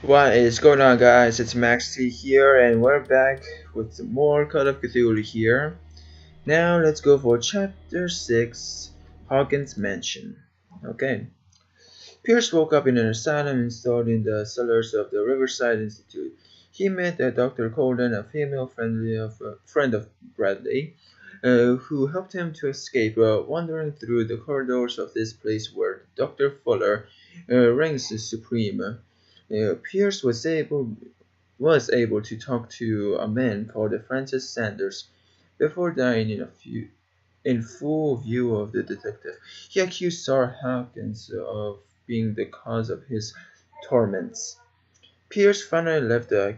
What is going on, guys? It's Max T here, and we're back with some more Call of Cthulhu here. Now let's go for Chapter 6, Hawkins Mansion. Okay. Pierce woke up in an asylum installed in the cellars of the Riverside Institute. He met Dr. Colden, a female friend of Bradley, who helped him to escape, wandering through the corridors of this place where Dr. Fuller reigns supreme. Pierce was able to talk to a man called Francis Sanders before dying in full view of the detective. He accused Sarah Hawkins of being the cause of his torments. Pierce finally left the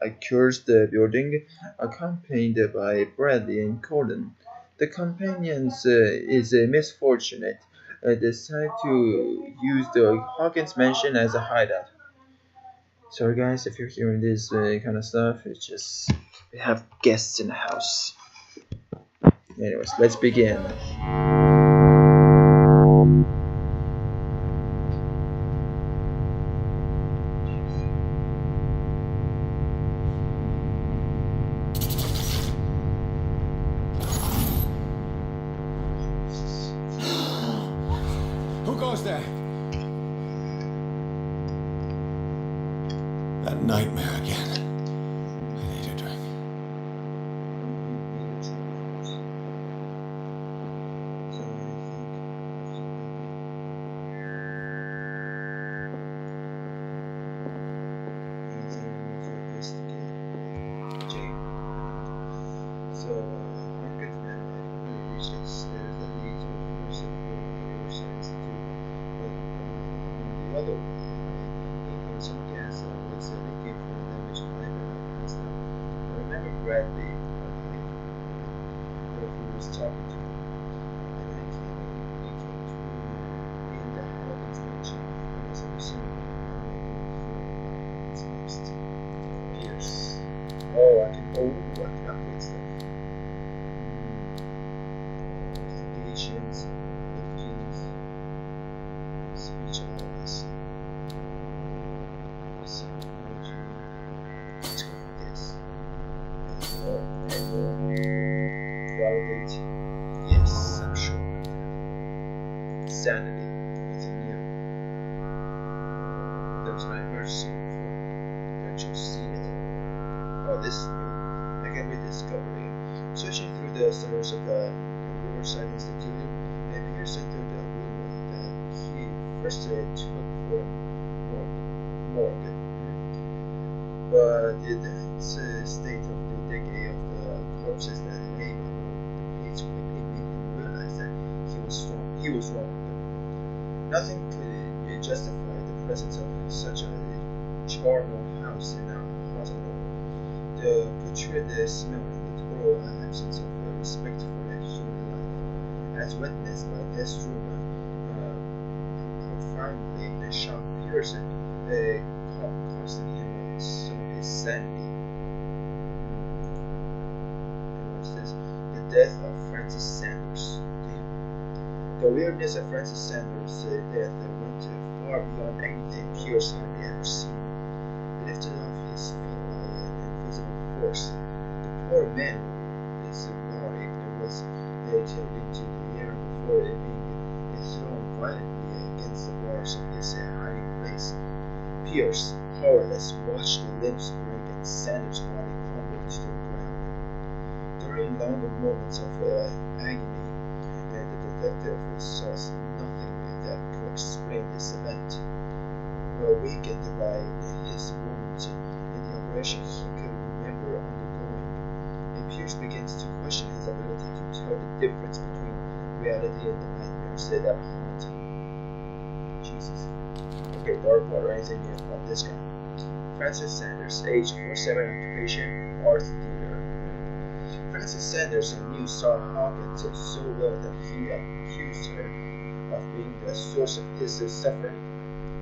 accursed building, accompanied by Bradley and Colin. The companions is misfortunate decide to use the Hawkins mansion as a hideout. Sorry guys if you're hearing this kind of stuff, it's just we have guests in the house. Anyways, let's begin. Who goes there? That nightmare again. I need a drink. Bradley, who was talking to him, and I came in the Hawkins mansion as I was next. Pierce. Oh, I can upgrade stuff. Investigations, giftings, speech analysis, psychology. Let's go for this. Validate. Yes, I'm sure. Sanity. It's new. Those nightmares so before. Don't you see it? Oh, this is new. I can read discovery. Searching through the cellars of the Riverside Institute, it appears entered the room that he first took for morgue. But the state of the decay of the corpses that lay on his quickly made him realize that he was wrong. Nothing could justify the presence of such a charnel house in a hospital. The putrid smell and the total absence of respect for a human life, as witnessed by this room, profoundly shocked Pearson, costing him some of his sanity. The death of Francis Sanders. The weirdness of Francis Sanders' death went far beyond anything Pierce had ever seen. Lifted off his feet by an invisible force, the poor man, his body was tilted into the air before it being thrown violently against the bars of his hiding place. Pierce, powerless, watched the limbs break and Sanders' body crumble to the ground. During longer moments of agony, the detective saw nothing that could explain this event. Awakened by his wounds and the operation he could remember undergoing, and Pierce begins to question his ability to tell the difference between reality and the nightmares that haunt him. Jesus. Okay, dark water, anything new about this guy? Francis Sanders, age 47, occupation, art dealer. Francis Sanders knew Sarah Hawkins so well that he accused her of being the source of his suffering.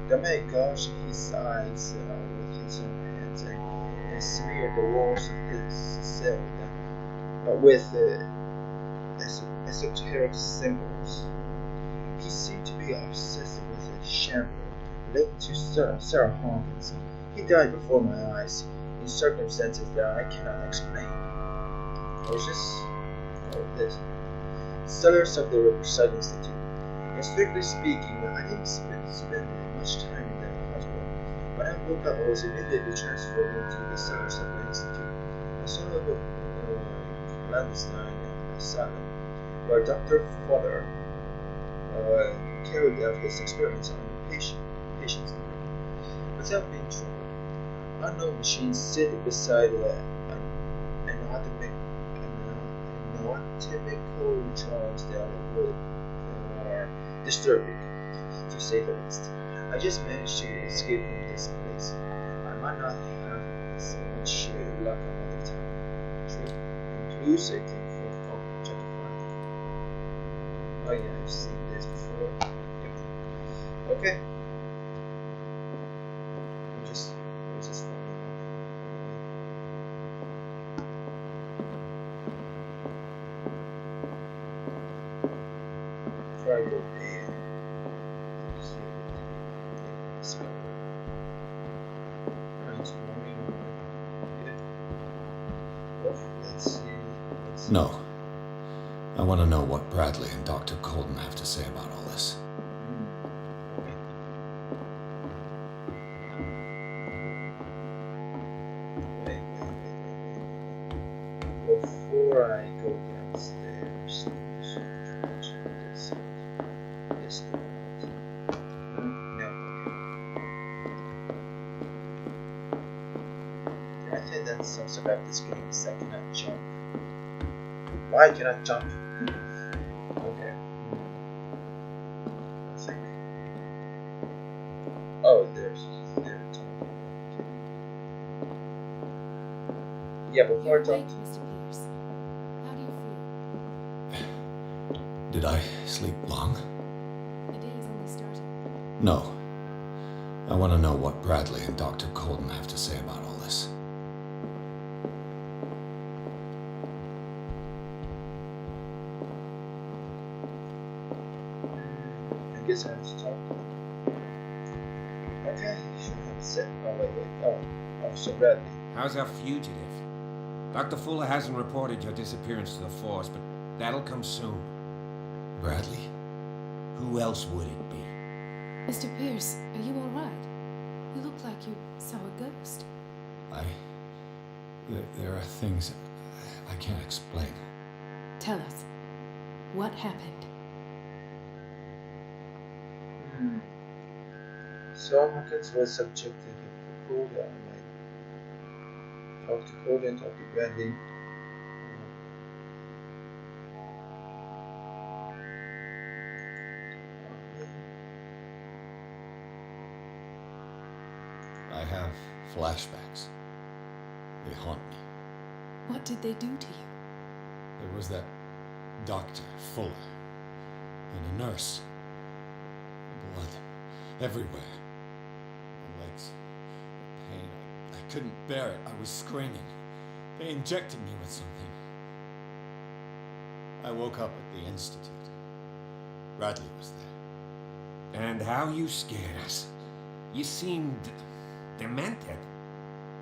The man gouged his eyes with his own hands and smeared the walls of his cell with esoteric symbols. He seemed to be obsessed with a shamble, linked to Sarah Hawkins. He died before my eyes, in circumstances that I cannot explain. What's this? Sellers of the Riverside Institute. And strictly speaking, I didn't spend much time in that hospital. When I woke up, I was immediately transferred into the cellars of the institute, a sort of clandestine asylum, where Dr. Fuller carried out his experiments on patients. Without being told, unknown machines sit beside anatomical drawings that are disturbing, to say the least. I just managed to escape from this place. I might not have so much luck another time. True. Includes a thing for chapter 5. Oh yeah, I've seen this before. Yep. Okay. I'm just before I go pay. No. I want to know what Bradley and Dr. Colden have to say about all this. Wait. Before I go downstairs, I think that sucks about this game is I cannot jump. Why can I jump? Okay. I think. Oh, there's jump. Yeah, before I jump. Mr. Pierce. How do you feel? Did I sleep long? The day is only starting. No. I want to know what Bradley and Dr. Colden have to say about all this. I guess I have to talk to them. Okay, sure, that's it. Oh, wait. Oh, Officer Bradley. How's our fugitive? Dr. Fuller hasn't reported your disappearance to the force, but that'll come soon. Bradley? Who else would it be? Mr. Pierce, are you all right? You look like you saw a ghost. There are things I can't explain. Tell us, what happened? So Hawkins was subjected to Cthulhu. I talked to Colden, talked to Bradley. I have flashbacks. They haunt me. What did they do to you? There was that Dr. Fuller and a nurse. Blood everywhere. My legs. The pain. I couldn't bear it. I was screaming. They injected me with something. I woke up at the institute. Bradley was there. And how you scared us. You seemed demented.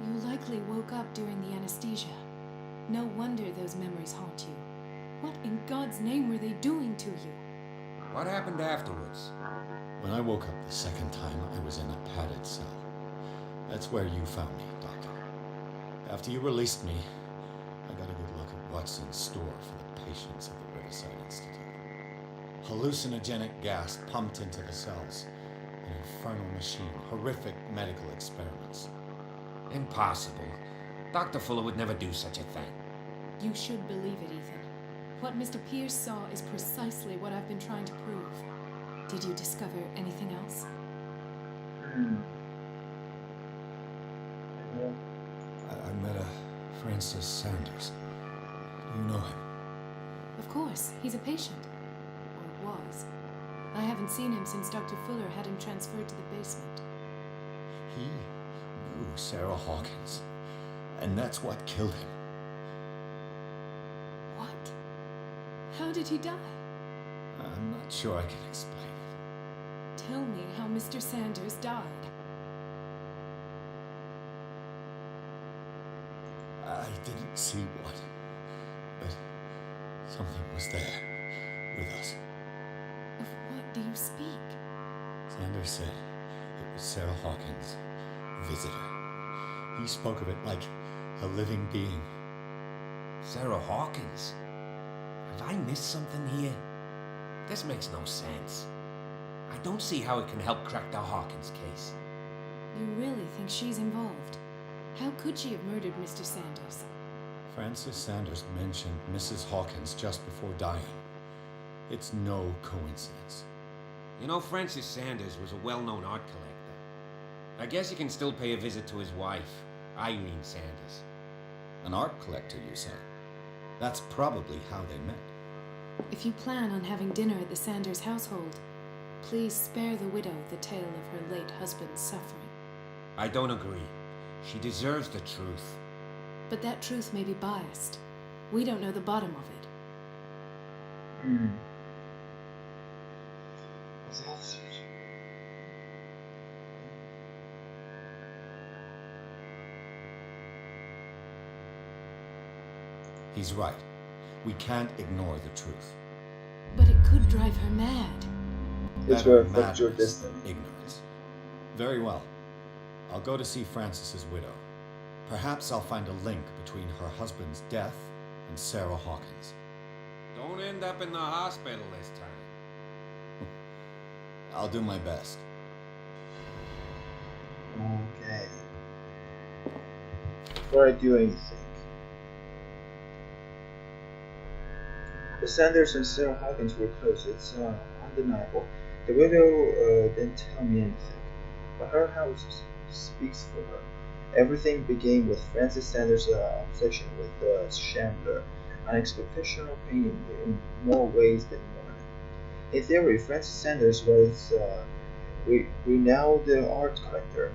You likely woke up during the anesthesia. No wonder those memories haunt you. What in God's name were they doing to you? What happened afterwards? When I woke up the second time, I was in a padded cell. That's where you found me, Doctor. After you released me, I got a good look at what's in store for the patients of the Riverside Institute. Hallucinogenic gas pumped into the cells. An infernal machine. Horrific medical experiments. Impossible. Dr. Fuller would never do such a thing. You should believe it, Ethan. What Mr. Pierce saw is precisely what I've been trying to prove. Did you discover anything else? I met a Francis Sanders. Do you know him? Of course, he's a patient. Or was. I haven't seen him since Dr. Fuller had him transferred to the basement. He knew Sarah Hawkins, and that's what killed him. What? How did he die? I'm not sure I can explain it. tell me how Mr. Sanders died? I didn't see what, but something was there with us. Of what do you speak? Sanders said it was Sarah Hawkins' visitor. He spoke of it like a living being. Sarah Hawkins? Have I missed something here? This makes no sense. I don't see how it can help crack the Hawkins case. You really think she's involved? How could she have murdered Mr. Sanders? Francis Sanders mentioned Mrs. Hawkins just before dying. It's no coincidence. You know, Francis Sanders was a well-known art collector. I guess you can still pay a visit to his wife, Irene Sanders. An art collector, you say? That's probably how they met. If you plan on having dinner at the Sanders household, please spare the widow the tale of her late husband's suffering. I don't agree. She deserves the truth. But that truth may be biased. We don't know the bottom of it. He's right. We can't ignore the truth. But it could drive her mad. It's Better where affect your madness destiny. than ignorance. Very well. I'll go to see Francis's widow. Perhaps I'll find a link between her husband's death and Sarah Hawkins. Don't end up in the hospital this time. I'll do my best. Okay. Before I do anything, the Sanders and Sarah Hawkins were close. It's undeniable. The widow didn't tell me anything, but her house speaks for her. Everything began with Francis Sanders' obsession with the Shambler, an expectational painting in more ways than one. In theory, Francis Sanders was a renowned art collector.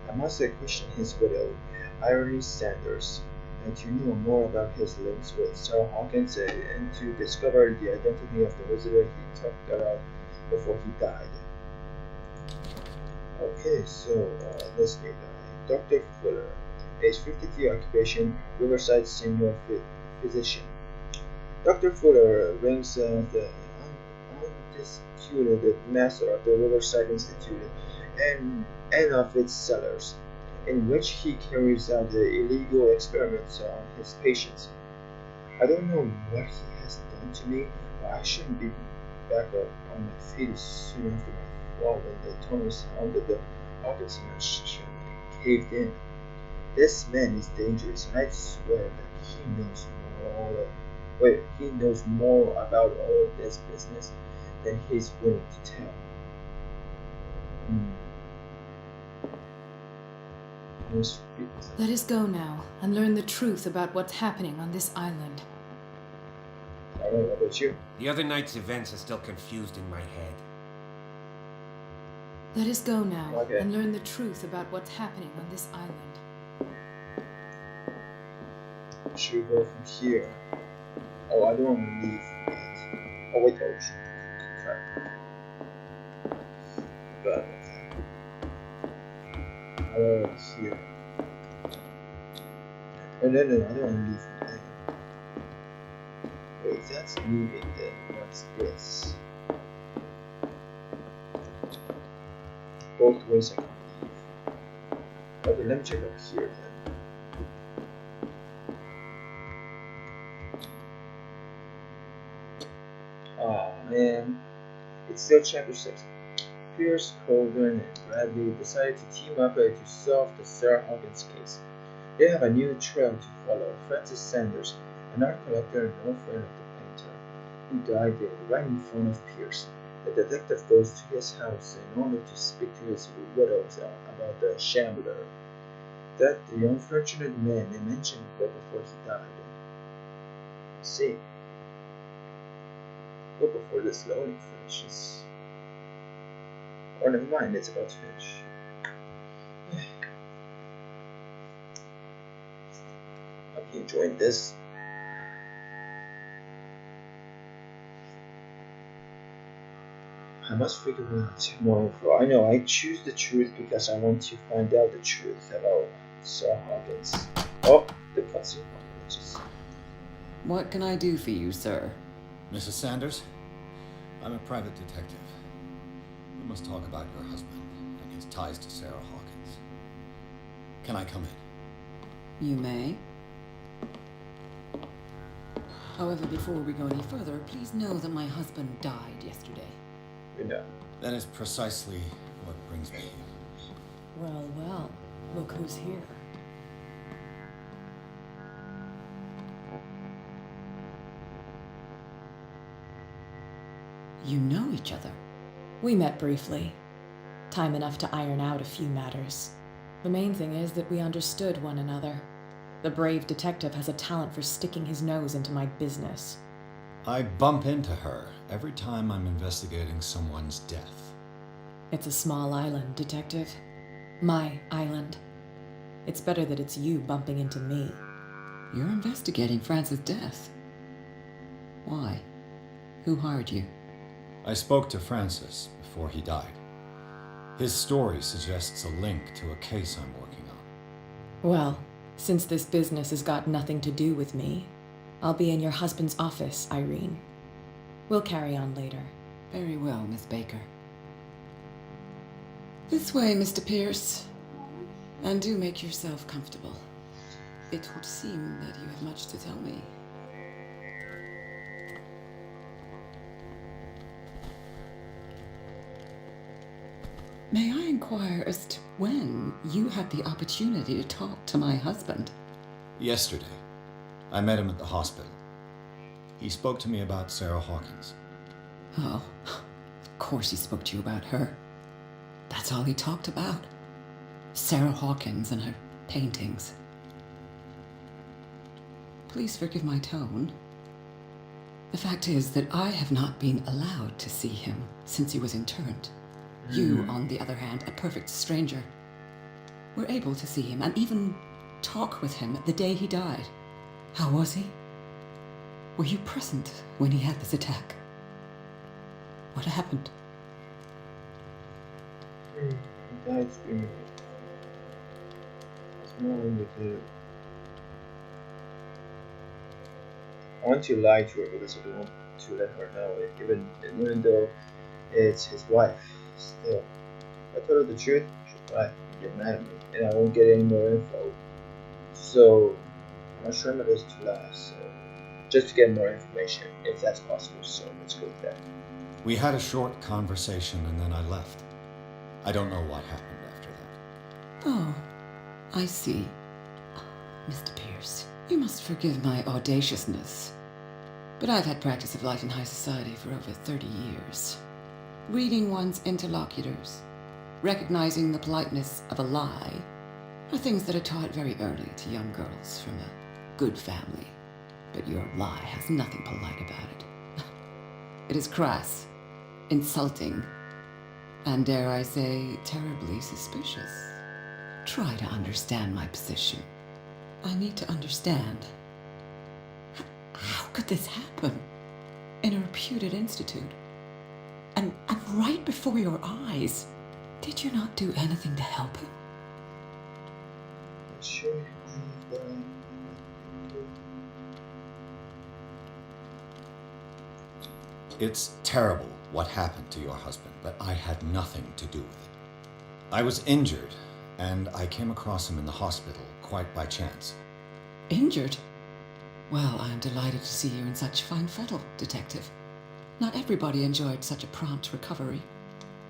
I must question his widow, Irene Sanders, and to know more about his links with Sarah Hawkins and to discover the identity of the visitor he talked about before he died. Okay, so this new guy, Dr. Fuller, age 53, occupation, Riverside Senior Physician. Dr. Fuller ranks the undisputed master of the Riverside Institute and of its cellars, in which he carries out illegal experiments on his patients. I don't know what he has done to me, but I shouldn't be back up on my feet soon after my fall when the tunnel sounded the Hawkins mansion caved in. This man is dangerous, and I swear that he knows more about all of this business than he's willing to tell. Let us go now and learn the truth about what's happening on this island. I don't know about you. The other night's events are still confused in my head. Let us go now Okay. and learn the truth about what's happening on this island. Should we go from here? Oh, I don't want to leave yet. Oh wait, oh crap. Forgot about that. Oh, here. Oh no, I don't want to leave from there. Wait, if that's moving, then what's this? Both ways I can leave. Okay, let me check up here then. Oh man, it's still chapter 6. Pierce, Colvin, and Bradley decided to team up to solve the Sarah Hawkins case. They have a new trail to follow. Francis Sanders, an art collector and old friend of the painter, who died there right in front of Pierce. The detective goes to his house in order to speak to his widow about the Shambler, that the unfortunate man they mentioned right before he died. See. But before this loading finishes. Or never mind, it's about to finish. Hope you enjoyed this. I must figure out more info. I know I choose the truth because I want to find out the truth about Sarah Hawkins. Oh, the cutscene. What can I do for you, sir? Mrs. Sanders, I'm a private detective. We must talk about your husband and his ties to Sarah Hawkins. Can I come in? You may. However, before we go any further, please know that my husband died yesterday. We know. That is precisely what brings me here. Well, well, look who's here. You know each other. We met briefly. Time enough to iron out a few matters. The main thing is that we understood one another. The brave detective has a talent for sticking his nose into my business. I bump into her every time I'm investigating someone's death. It's a small island, detective. My island. It's better that it's you bumping into me. You're investigating Francis' death. Why? Who hired you? I spoke to Francis before he died. His story suggests a link to a case I'm working on. Well, since this business has got nothing to do with me, I'll be in your husband's office, Irene. We'll carry on later. Very well, Miss Baker. This way, Mr. Pierce. And do make yourself comfortable. It would seem that you have much to tell me. May I inquire as to when you had the opportunity to talk to my husband? Yesterday, I met him at the hospital. He spoke to me about Sarah Hawkins. Oh, of course he spoke to you about her. That's all he talked about. Sarah Hawkins and her paintings. Please forgive my tone. The fact is that I have not been allowed to see him since he was interned. You, on the other hand, a perfect stranger, were able to see him and even talk with him the day he died. How was he? Were you present when he had this attack? What happened? He died screaming. There's more we would do. I want to lie to her because I don't want to let her know it, even though it's his wife. Still, if I told her the truth, she'll probably get mad at me, and I won't get any more info. So, I'm not sure my best to lie, so just to get more information, if that's possible. So let's go with that. We had a short conversation and then I left. I don't know what happened after that. Oh, I see. Mr. Pierce, you must forgive my audaciousness, but I've had practice of life in high society for over 30 years. Reading one's interlocutors, recognizing the politeness of a lie, are things that are taught very early to young girls from a good family. But your lie has nothing polite about it. It is crass, insulting, and dare I say, terribly suspicious. Try to understand my position. I need to understand. How could this happen? In a reputed institute? And right before your eyes. Did you not do anything to help him? Sure. It's terrible what happened to your husband, but I had nothing to do with it. I was injured, and I came across him in the hospital quite by chance. Injured? Well, I am delighted to see you in such fine fettle, Detective. Not everybody enjoyed such a prompt recovery.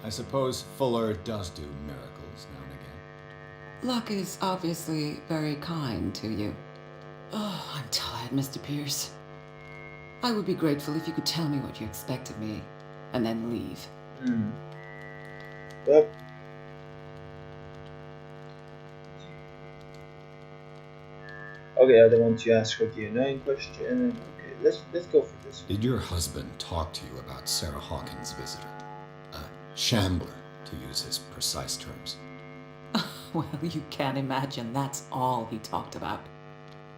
I suppose Fuller does do miracles now and again. Luck is obviously very kind to you. Oh, I'm tired, Mr. Pierce. I would be grateful if you could tell me what you expect of me, and then leave. Yep. Okay, I don't want to ask her the annoying question. Okay, let's go for this. Did your husband talk to you about Sarah Hawkins' visitor? A shambler, to use his precise terms. Well, you can't imagine that's all he talked about.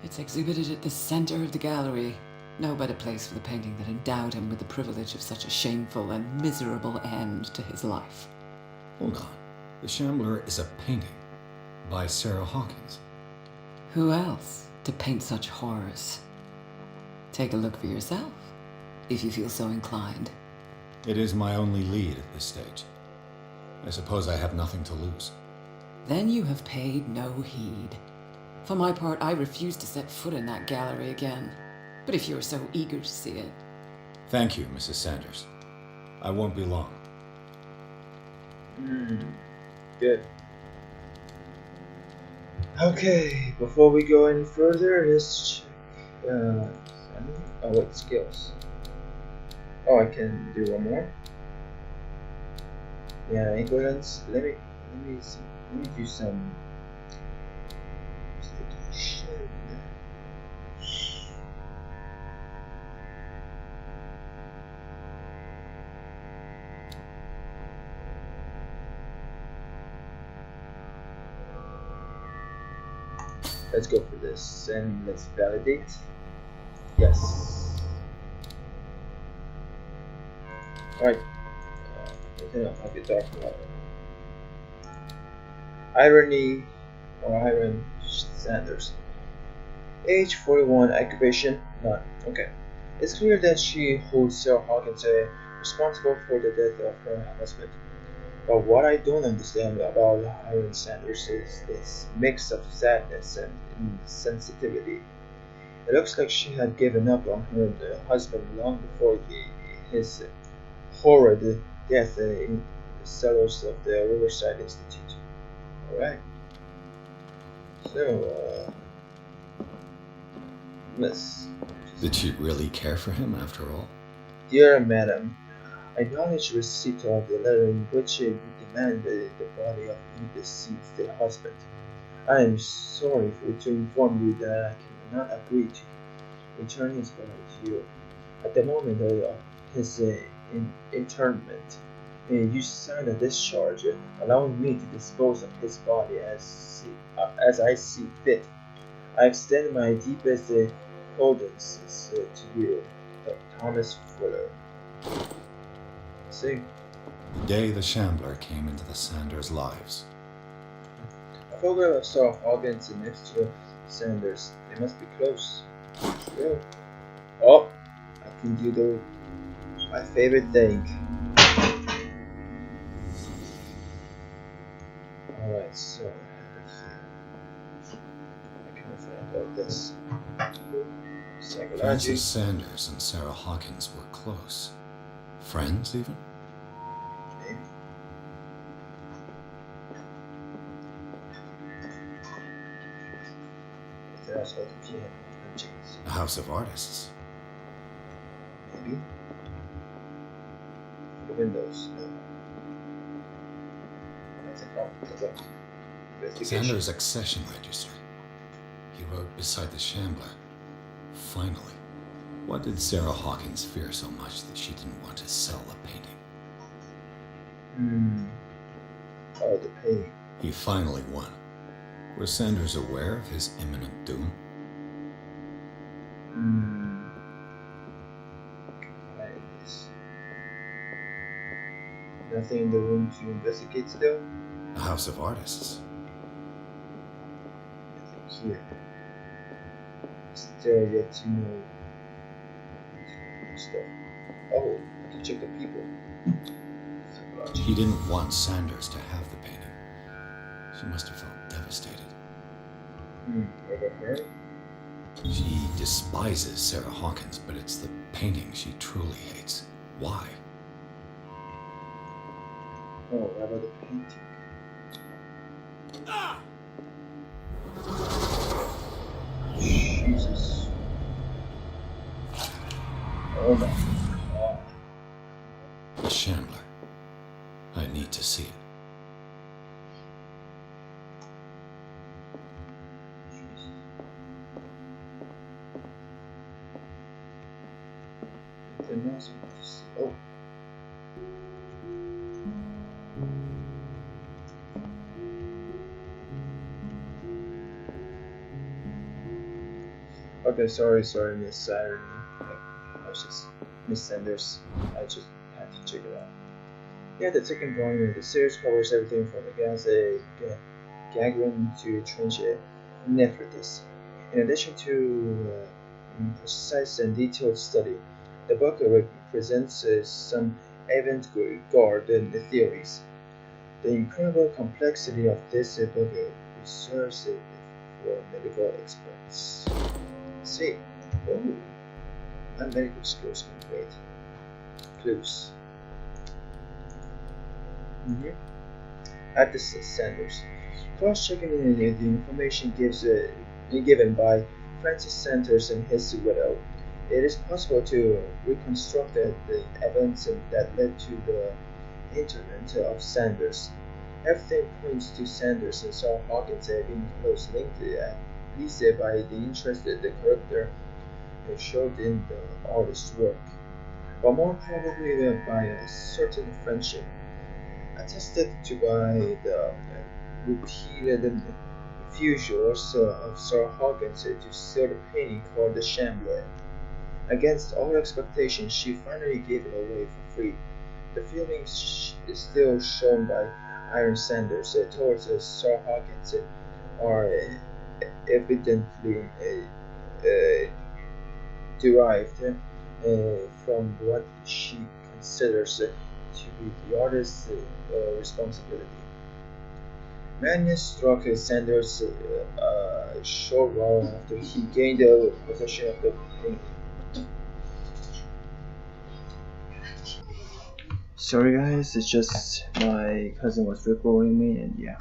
It's exhibited at the center of the gallery, No better place for the painting that endowed him with the privilege of such a shameful and miserable end to his life. Hold on. The Shambler is a painting by Sarah Hawkins. Who else to paint such horrors? Take a look for yourself, if you feel so inclined. It is my only lead at this stage. I suppose I have nothing to lose. Then you have paid no heed. For my part, I refuse to set foot in that gallery again. But if you're so eager to see it... Thank you, Mrs. Sanders. I won't be long. Good. Okay, before we go any further, let's check. What skills? Oh, I can do one more. Yeah, England's. Let me see. Let me do some investigation. Let's go for this and let's validate. Yes. Alright. I could talk about it. Irony or Iron Sanders. Age 41, occupation none. Okay. It's clear that she holds Sarah Hawkins responsible for the death of her husband. But what I don't understand about Iron Sanders is this mix of sadness and insensitivity. It looks like she had given up on her husband long before his horrid death in the cellars of the Riverside Institute. Alright. So, Miss. Did she really care for him after all? Dear Madam, I acknowledge receipt of the letter in which you demanded the body of your deceased husband. I am sorry to inform you that I cannot agree to return his body to you. At the moment of his internment, you signed a discharge allowing me to dispose of his body as I see fit. I extend my deepest condolences to you, Thomas Fuller. See? The day the Shambler came into the Sanders' lives. I forgot I saw Hawkins next to Sanders. They must be close. Yeah. Oh, I can do my favorite thing. Alright, so let's see. I can find out this. Psychology. Francis Sanders and Sarah Hawkins were close. Friends, even? Maybe. There's also the piano. A house of artists. Maybe. The windows. No. Nothing wrong with the investigation. Sanders' accession register. He wrote beside the Shambler. Finally. What did Sarah Hawkins fear so much that she didn't want to sell the painting? Oh, the painting. He finally won. Was Sanders aware of his imminent doom? Nothing in the room to investigate still? A house of artists. Nothing here. Still yet to know stuff. Oh, I can check the people. He didn't want Sanders to have the painting. She must have felt devastated. What about her? She despises Sarah Hawkins, but it's the painting she truly hates. Why? Oh, what about the painting? Jesus. Oh my God. The Shambler. I need to see it. Oh. Okay, sorry, Miss Irony. I houses. Miss Sanders, I just had to check it out. Yeah, the second volume of the series covers everything from the gangrene to trench nephritis. In addition to precise and detailed study, the book presents some avant-garde theories. The incredible complexity of this book reserves it for medical experts. See, oh, my medical skills can great. Clues. At the Sanders. Cross-checking the information given by Francis Sanders and his widow, it is possible to reconstruct the events that led to the interment of Sanders. Everything points to Sanders and Sarah Hawkins being closely linked, at least by the interest that the character showed in the artist's work, but more probably by a certain friendship, attested to by the repeated refusals of Sarah Hawkins to sell the painting called the Chamblet. Against all expectations, she finally gave it away for free. The feelings still shown by Iron Sanders towards Sarah Hawkins are evidently derived from what she considers to be the artist's responsibility. Madness struck Sanders a short while after he gained possession of the painting. Sorry guys, it's just my cousin was recording me, and yeah.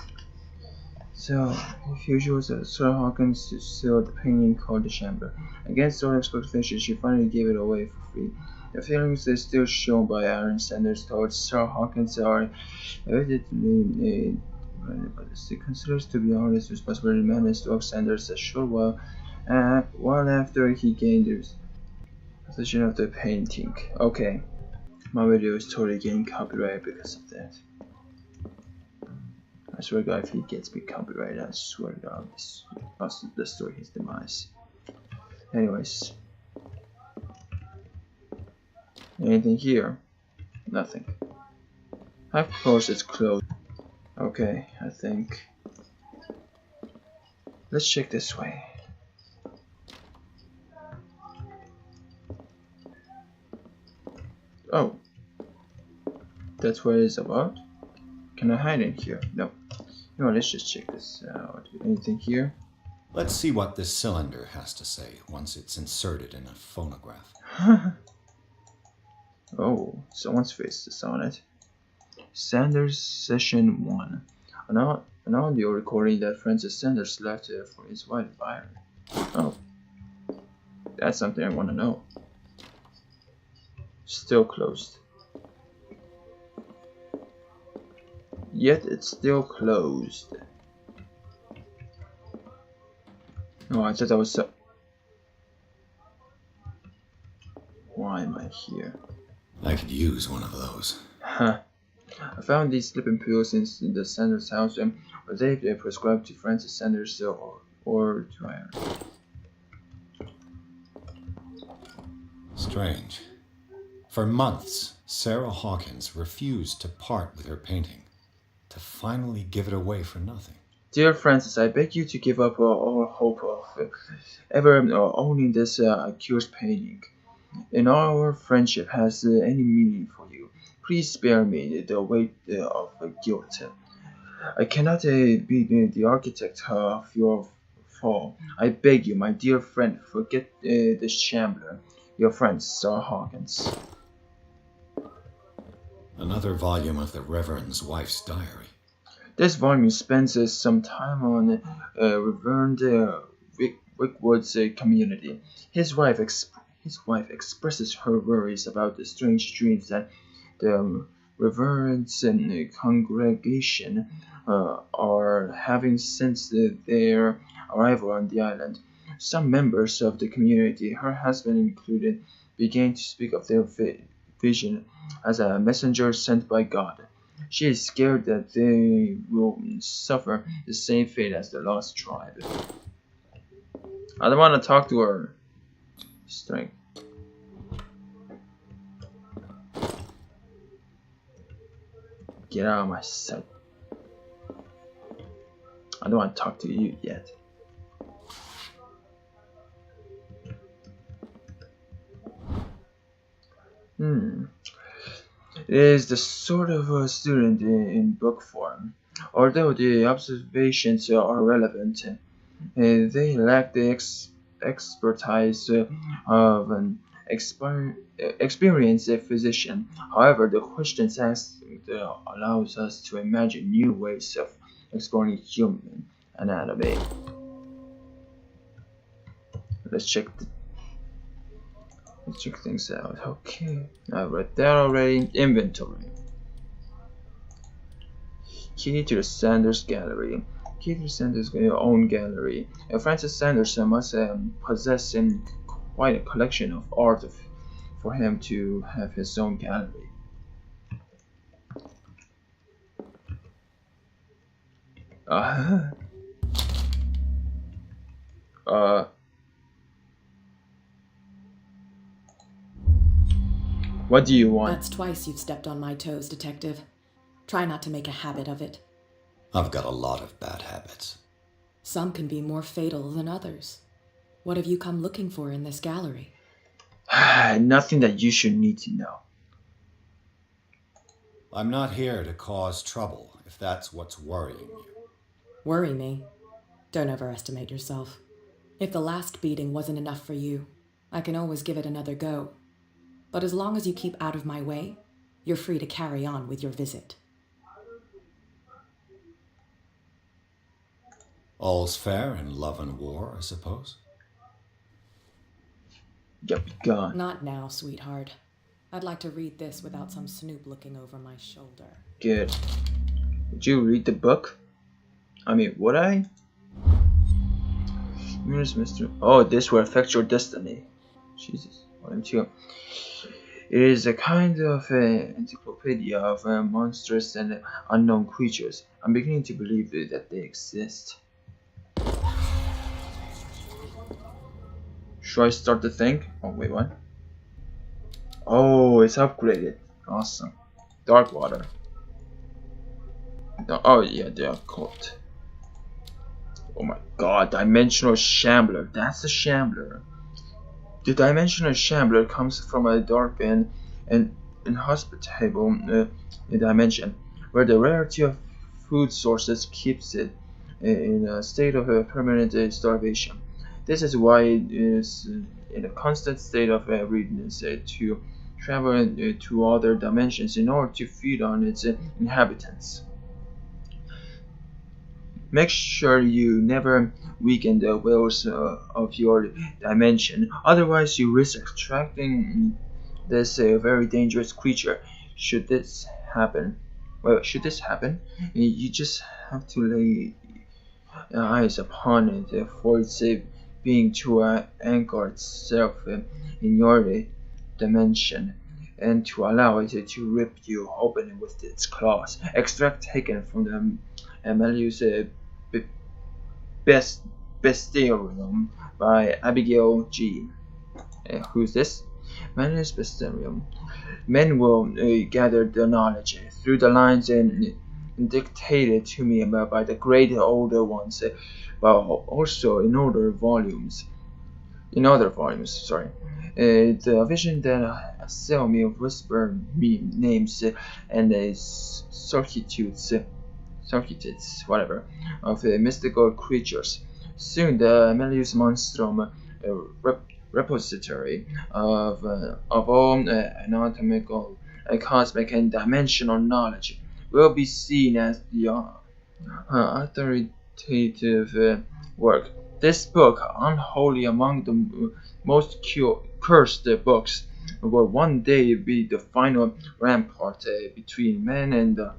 So, refusals of Sarah Hawkins to sell the painting called the Chamber. Against all expectations, she finally gave it away for free. The feelings still shown by Iron Sanders towards Sarah Hawkins are evidently but she considers to be artist's responsibility. Madness struck Sanders a short while after he gained his possession of the painting. Okay, my video is totally getting copyrighted because of that. I swear to God, if he gets me copyrighted, I swear to God, the story his demise. Anyways, anything here? Nothing. Of course, it's closed. Okay, I think. Let's check this way. Oh, that's what it's about? Can I hide in here? No. No, let's just check this out. Anything here? Let's see what this cylinder has to say once it's inserted in a phonograph. Oh, someone's face is on it. Sanders Session 1. An audio recording that Francis Sanders left for his wife Byron. Oh, that's something I want to know. Still closed. Yet it's still closed. Oh, I thought that was so. Why am I here? I could use one of those. Huh. I found these sleeping pills in the Sanders house, and they prescribed to Francis Sanders or to Iron. Strange. For months, Sarah Hawkins refused to part with her painting, to finally give it away for nothing. Dear Francis, I beg you to give up all hope of ever owning this accused painting. And our friendship has any meaning for you, please spare me the weight of guilt. I cannot be the architect of your fall. I beg you, my dear friend, forget the shambler. Your friend, Sarah Hawkins. Another volume of the Reverend's wife's diary. This volume spends some time on Reverend Wickwood's community. His wife expresses her worries about the strange dreams that the Reverend's congregation are having since their arrival on the island. Some members of the community, her husband included, began to speak of their vision as a messenger sent by God. She is scared that they will suffer the same fate as the lost tribe. I don't want to talk to her. Strength. Get out of my sight. I don't want to talk to you yet. Is the sort of a student in book form. Although the observations are relevant, they lack the expertise of an experienced physician. However, the questions asked allows us to imagine new ways of exploring human anatomy. Let's check things out. Okay, I read that already. Inventory. Key to the Sanders Gallery. Key to Sanders' own gallery. Francis Sanders must possess quite a collection of art for him to have his own gallery. What do you want? That's twice you've stepped on my toes, Detective. Try not to make a habit of it. I've got a lot of bad habits. Some can be more fatal than others. What have you come looking for in this gallery? Nothing that you should need to know. I'm not here to cause trouble, if that's what's worrying you. Worry me? Don't overestimate yourself. If the last beating wasn't enough for you, I can always give it another go. But as long as you keep out of my way, you're free to carry on with your visit. All's fair in love and war, I suppose? Yep, be gone. Not now, sweetheart. I'd like to read this without some snoop looking over my shoulder. Good. Would you read the book? I mean, would I? Here's Mr. Oh, this will affect your destiny. Jesus, what am I? It is a kind of encyclopedia of monstrous and unknown creatures. I'm beginning to believe that they exist. Should I start the thing? Oh, wait, what? Oh, it's upgraded. Awesome. Dark water. Oh, yeah, they are called. Oh my god, Dimensional Shambler. That's a Shambler. The Dimensional Shambler comes from a dark and inhospitable dimension, where the rarity of food sources keeps it in a state of permanent starvation. This is why it is in a constant state of readiness to travel to other dimensions in order to feed on its inhabitants. Make sure you never weaken the wills of your dimension, otherwise you risk attracting this very dangerous creature. Should this happen, you just have to lay eyes upon it for its being to anchor itself in your dimension, and to allow it to rip you open with its claws. Extract taken from the Malleus Bestiarium by Abigail G. Who's this? Malleus Bestiarium. Men will gather the knowledge through the lines dictated to me by the great older ones, but also in other volumes. Sorry. The vision that assail me whisper me names and circuits, whatever, of mystical creatures. Soon the Malleus Monstrum, repository of all anatomical, cosmic, and dimensional knowledge, will be seen as the authoritative work. This book, unholy among the most cursed books, will one day be the final rampart between man and the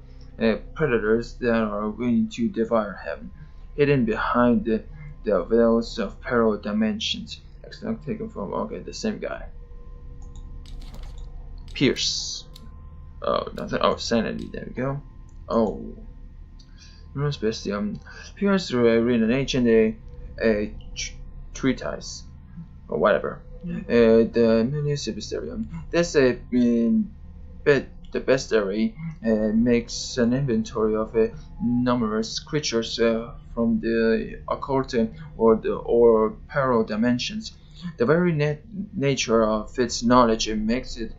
predators that are willing to devour him, hidden behind the veils of parallel dimensions. Extract taken from, okay, the same guy. Pierce. Oh, nothing. Oh, sanity. There we go. Oh, Pierce read an ancient treatise or whatever. The Malleus Bestiarium. This the bestiary makes an inventory of numerous creatures from the occult or parallel dimensions. The very nature of its knowledge makes it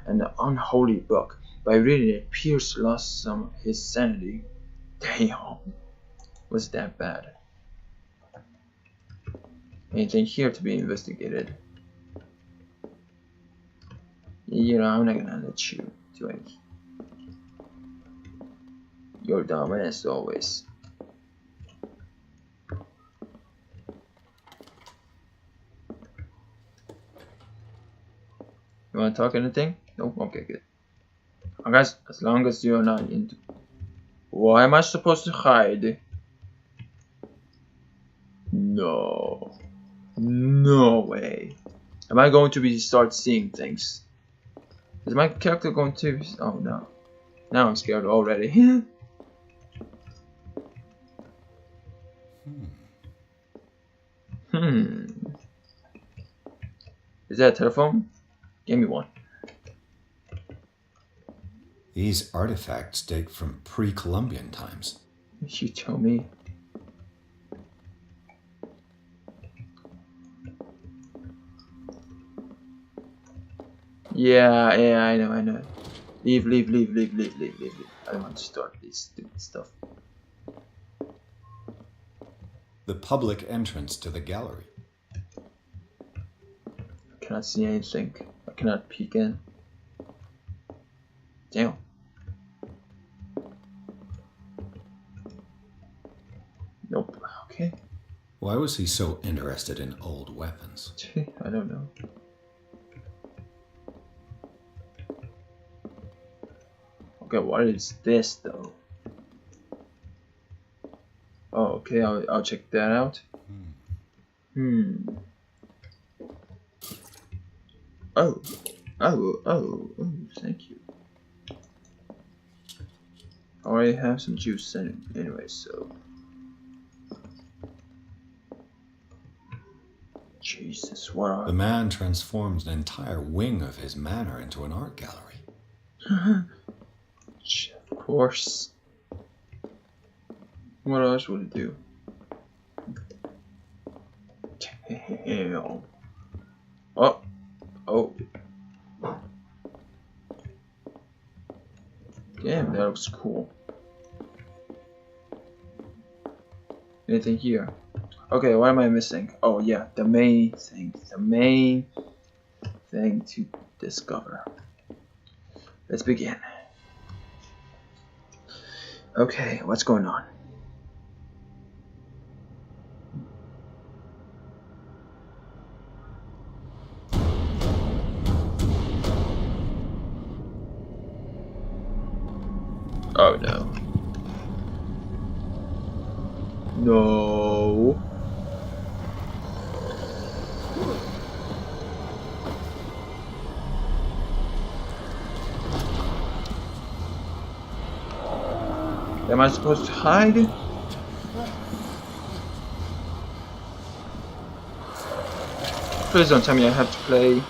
an unholy book. By reading it, Pierce lost some of his sanity. Damn, was that bad? Anything here to be investigated? You know, I'm not gonna let you do anything. You're dumb as always. You wanna talk anything? Nope, okay, good. Guys, as long as you're not into... Why am I supposed to hide? No. No way. Am I going to start seeing things? Is my character going to... Oh no. Now I'm scared already. Is that a telephone? Give me one. These artifacts date from pre-Columbian times. You tell me. Yeah, I know. Leave. I don't want to start this stupid stuff. The public entrance to the gallery. I cannot see anything. I cannot peek in. Damn. Nope. Okay. Why was he so interested in old weapons? I don't know. Okay, what is this though? Oh, okay, I'll check that out. Oh, thank you. I already have some juice anyway, so. Jesus, what are... The man transforms an entire wing of his manor into an art gallery. Of course. What else would it do? Damn. Oh. Damn, that looks cool. Anything here? Okay, what am I missing? Oh yeah, the main thing to discover. Let's begin. Okay, what's going on? Oh no. No. Am I supposed to hide? Please don't tell me I have to play.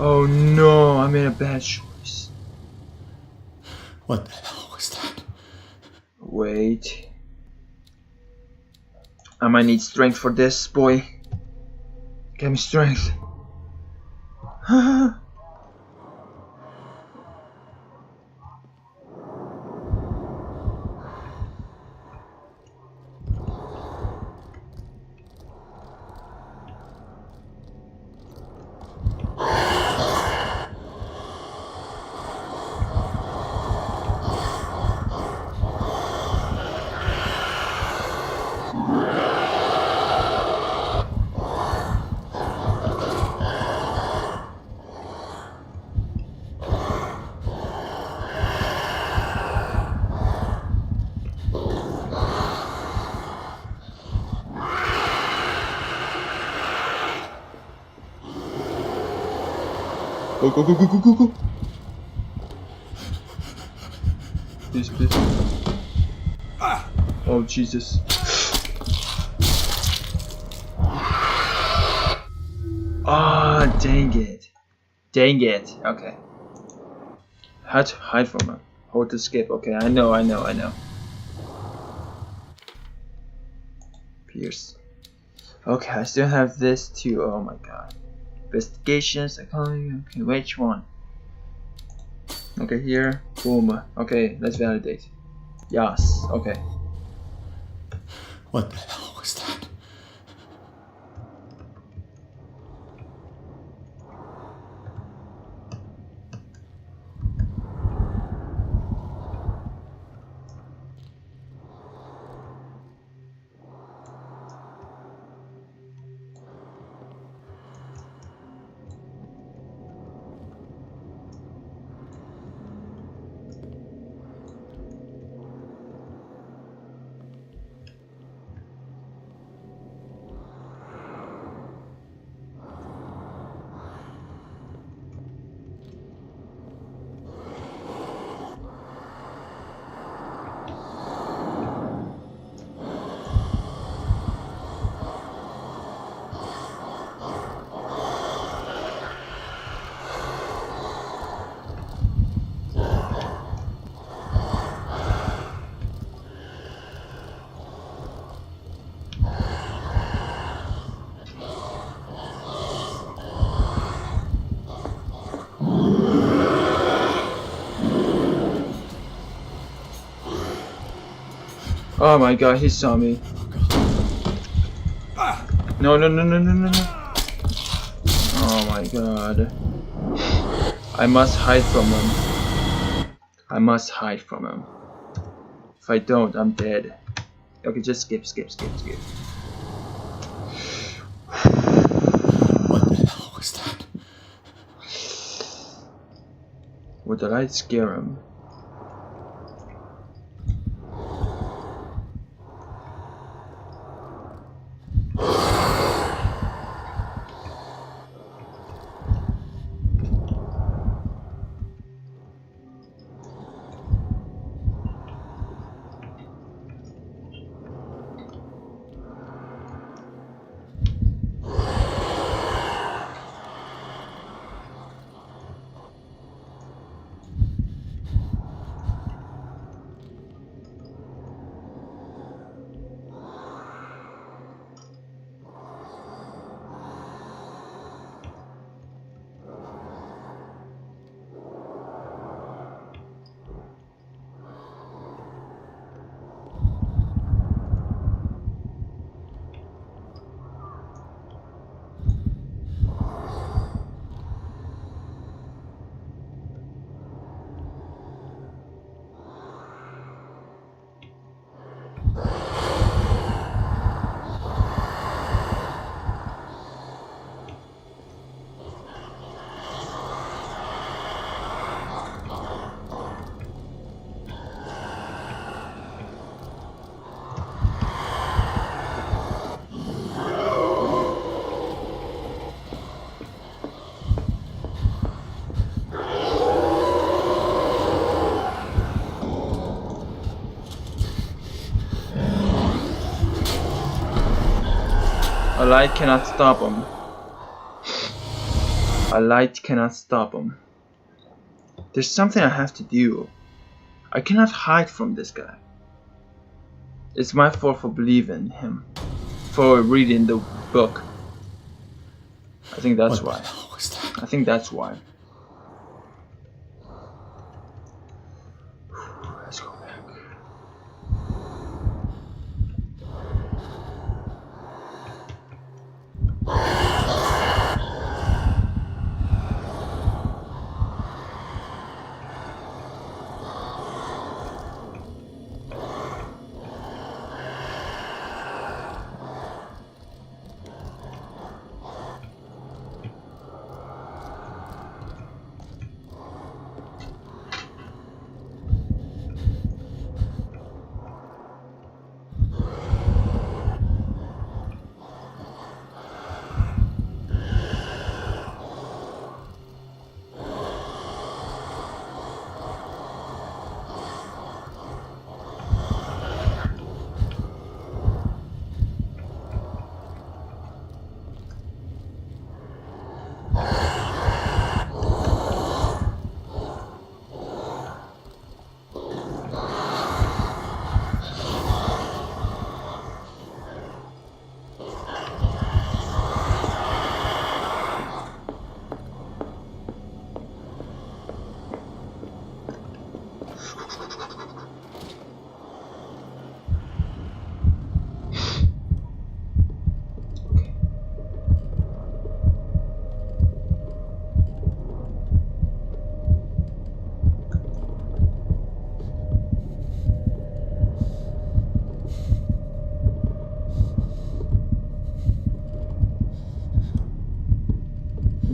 Oh no, I made a bad choice. What the hell was that? Wait. I might need strength for this, boy. Give me strength. Go, go, go, go, go, go, go. Please, please. Oh, Jesus. Ah, oh, dang it. Dang it. Okay. How to hide from him. Hold to skip. Okay, I know. Pierce. Okay, I still have this too. Oh my god. Investigations, psychology. Okay, which one? Okay, here. Boom. Okay, let's validate. Yes. Okay. What the hell was that? Oh my god, he saw me. No. Oh my god. I must hide from him. If I don't, I'm dead. Okay, just skip. What the hell was that? Would the light scare him? A light cannot stop him. A light cannot stop him. There's something I have to do. I cannot hide from this guy. It's my fault for believing him. For reading the book. I think that's why. What the hell was that? I think that's why. Let's go back.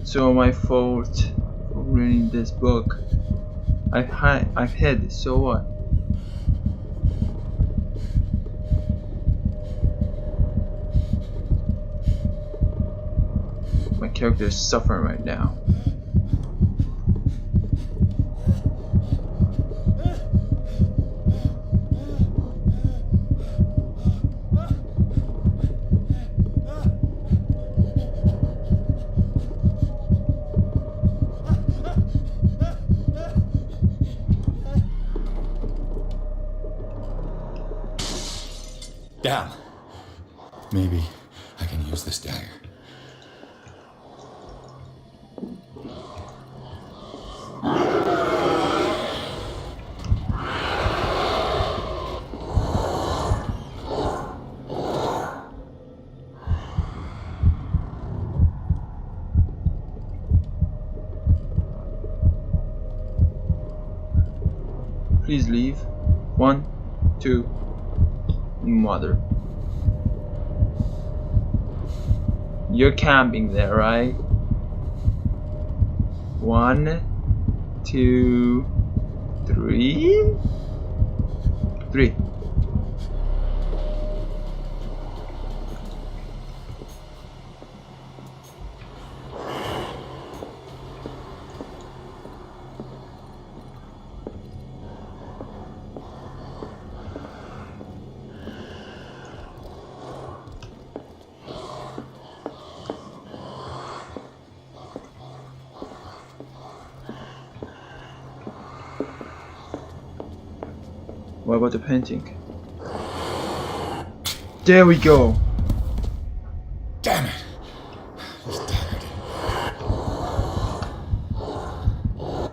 It's all my fault for reading this book. I've had it, so what? My character is suffering right now. Damn. Maybe I can use this dagger. Please leave. 1, 2, mother. You're camping there, right? 1, 2, 3. 3. What about the painting? There we go! Damn it! This dagger didn't.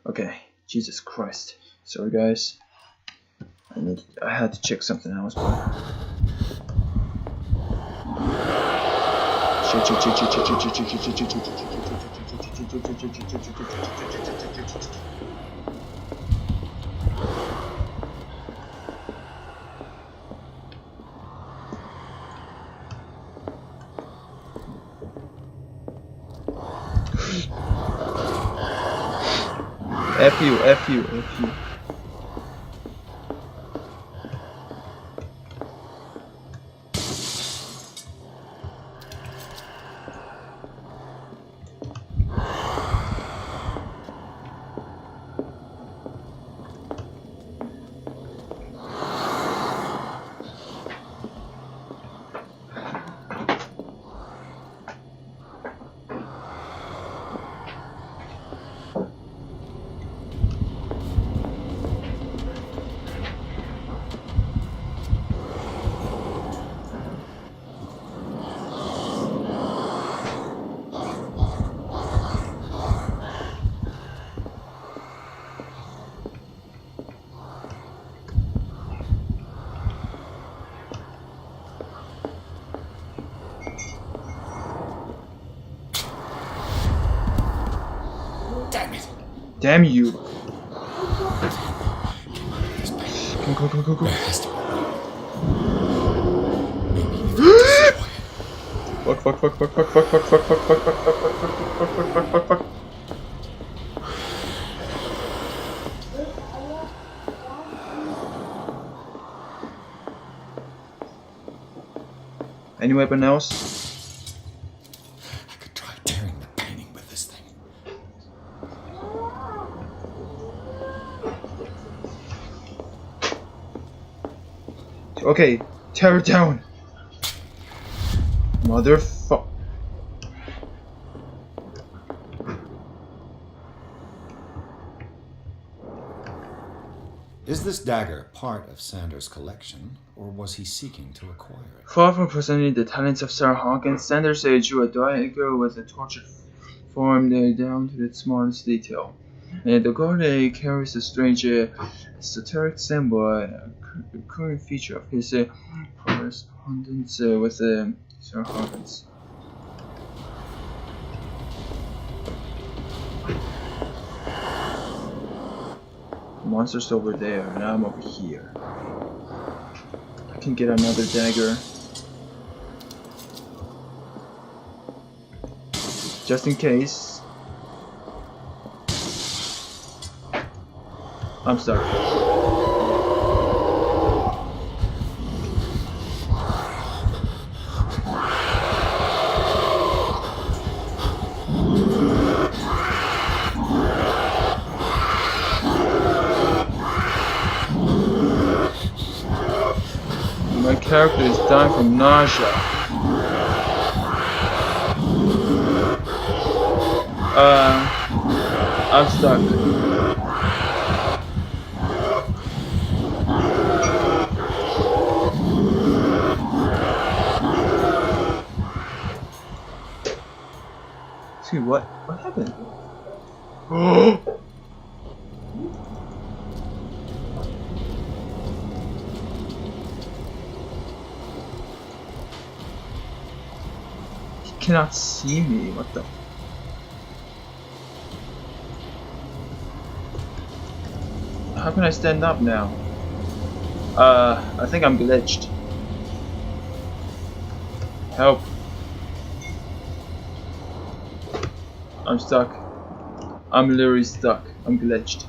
Okay, Jesus Christ. Sorry guys. I had to check something else, but F you, F you, F you. Damn you! Go, go, go, go, go. Fuck, fuck, fuck, fuck, fuck, fuck, fuck, fuck, fuck, fuck, fuck, fuck, fuck, fuck, fuck, fuck, fuck, fuck. Any weapon else? I could try tearing the painting with this thing. Okay, tear it down. Motherfuck. Is this dagger part of Sanders' collection, or was he seeking to acquire it? Far from presenting the talents of Sarah Hawkins, Sanders drew a dagger with a tortured form down to its smallest detail. The god carries a strange esoteric symbol, a recurring feature of his correspondence with Sarah Hawkins. The monster's over there, and I'm over here. I can get another dagger. Just in case. I'm stuck. My character is dying from nausea. I'm stuck. Excuse me, what happened? He cannot see me, what the? How can I stand up now? I think I'm glitched. Help. I'm stuck. I'm literally stuck. I'm glitched.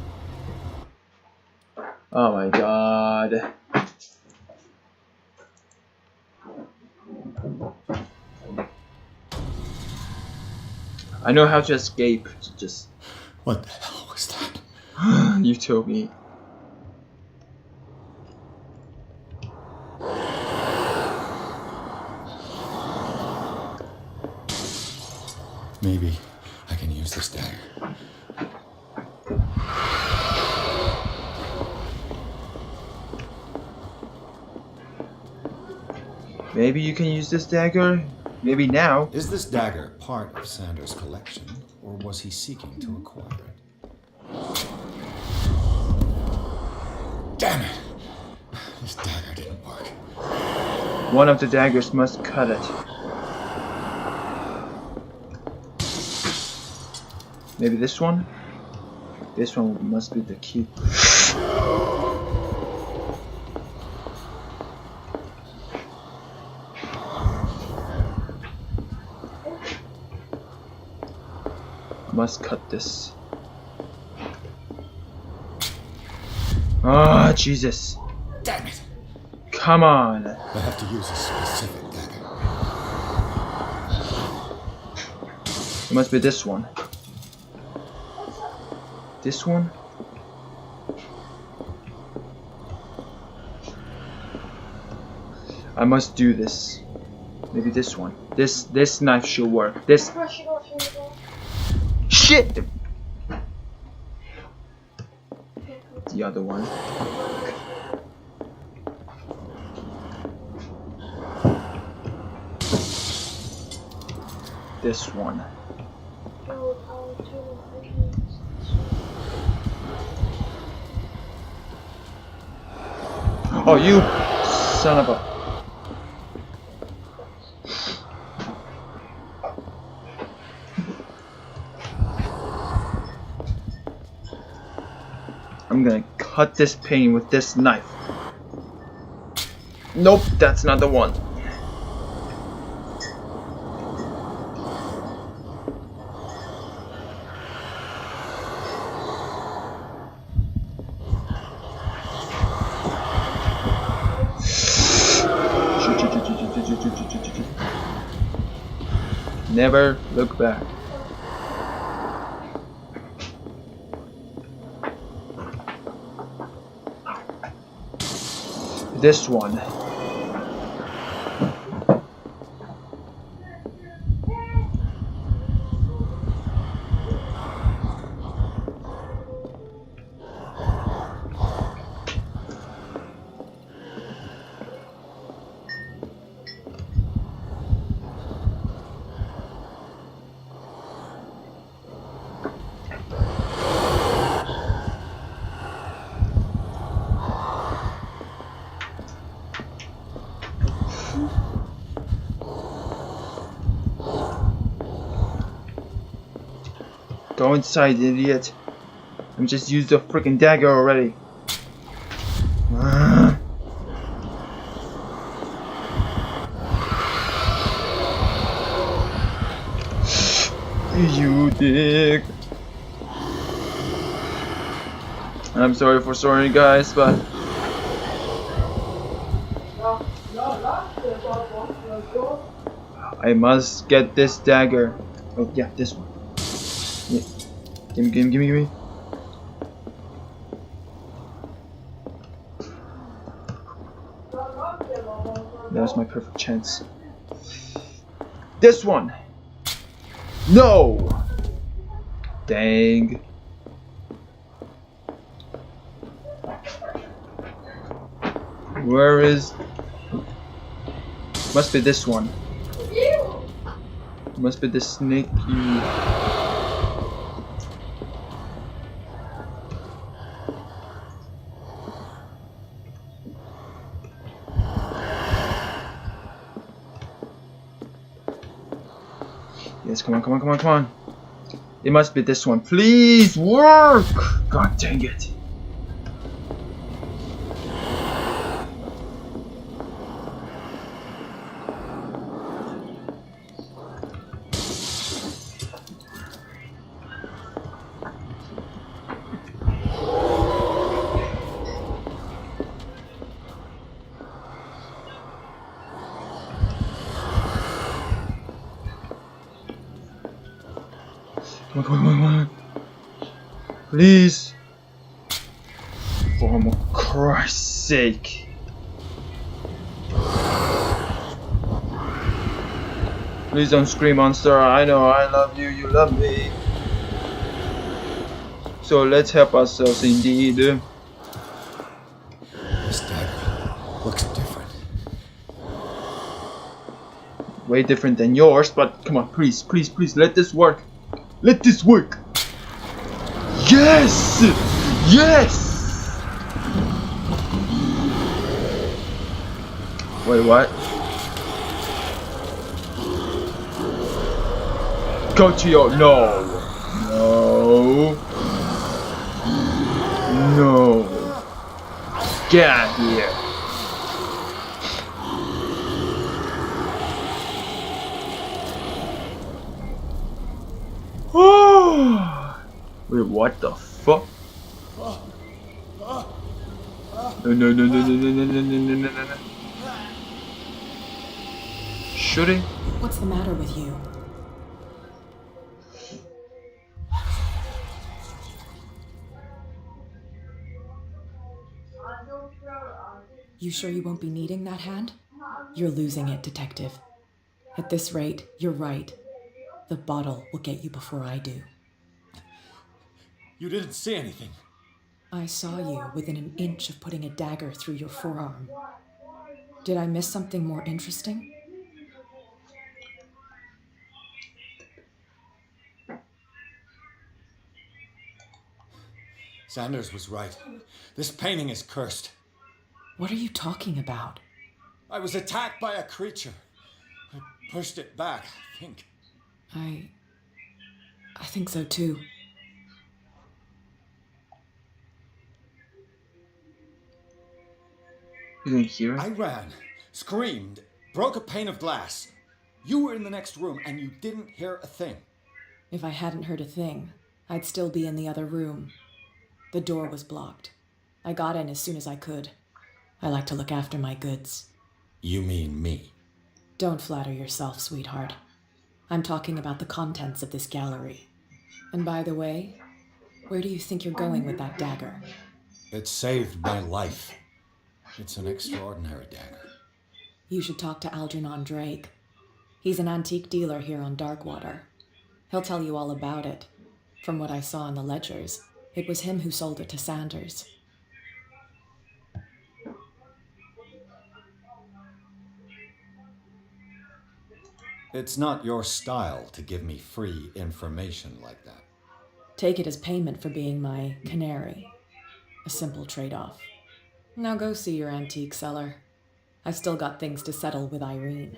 Oh my god. I know how to escape. Just. What the hell was that? You told me. Maybe I can use this dagger. Maybe you can use this dagger? Maybe now. Is this dagger part of Sanders' collection, or was he seeking to acquire it? Damn it! This dagger didn't work. One of the daggers must cut it. Maybe this one? This one must be the key. Must cut this. Ah, Jesus. Damn it! Come on. I have to use a specific dagger. It must be this one. This one? I must do this. Maybe this one. This knife should work. This. Shit! The other one. This one. Oh, you son of a... I'm gonna cut this painting with this knife. Nope, that's not the one. Never look back. This one. Go inside, idiot. I'm just used the freaking dagger already. You dick. I'm sorry for sorry guys, but I must get this dagger. Oh yeah, this one. Yeah. Gimme. That was my perfect chance. This one! No! Dang. Where is... Must be this one. Must be the snake you... Yes, come on. It must be this one. Please work! God dang it. Come on. Please. For Christ's sake. Please don't scream, monster. I know I love you, you love me. So let's help ourselves indeed. This dagger looks different. Way different than yours, but come on, please, let this work. Let this work. Yes! Yes! Wait, what? Go to your... No. Get out of here. Wait, what the fuck? No. Should he? What's the matter with you? You sure you won't be needing that hand? You're losing it, Detective. At this rate, you're right. The bottle will get you before I do. You didn't see anything. I saw you within an inch of putting a dagger through your forearm. Did I miss something more interesting? Sanders was right. This painting is cursed. What are you talking about? I was attacked by a creature. I pushed it back, I think. I think so too. You didn't hear it? I ran, screamed, broke a pane of glass. You were in the next room and you didn't hear a thing. If I hadn't heard a thing, I'd still be in the other room. The door was blocked. I got in as soon as I could. I like to look after my goods. You mean me? Don't flatter yourself, sweetheart. I'm talking about the contents of this gallery. And by the way, where do you think you're going with that dagger? It saved my life. It's an extraordinary dagger. You should talk to Algernon Drake. He's an antique dealer here on Darkwater. He'll tell you all about it. From what I saw in the ledgers, it was him who sold it to Sanders. It's not your style to give me free information like that. Take it as payment for being my canary. A simple trade-off. Now go see your antique seller. I've still got things to settle with Irene.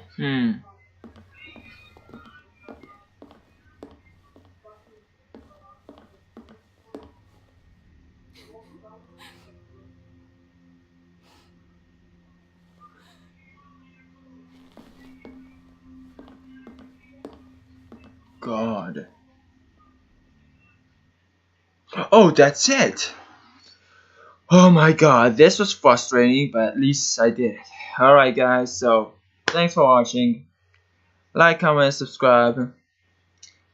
God. Oh, that's it. Oh my god, this was frustrating, but at least I did it. Alright guys, so thanks for watching. Like, comment, subscribe.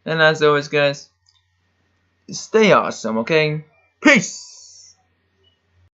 And as always guys, stay awesome, okay? Peace!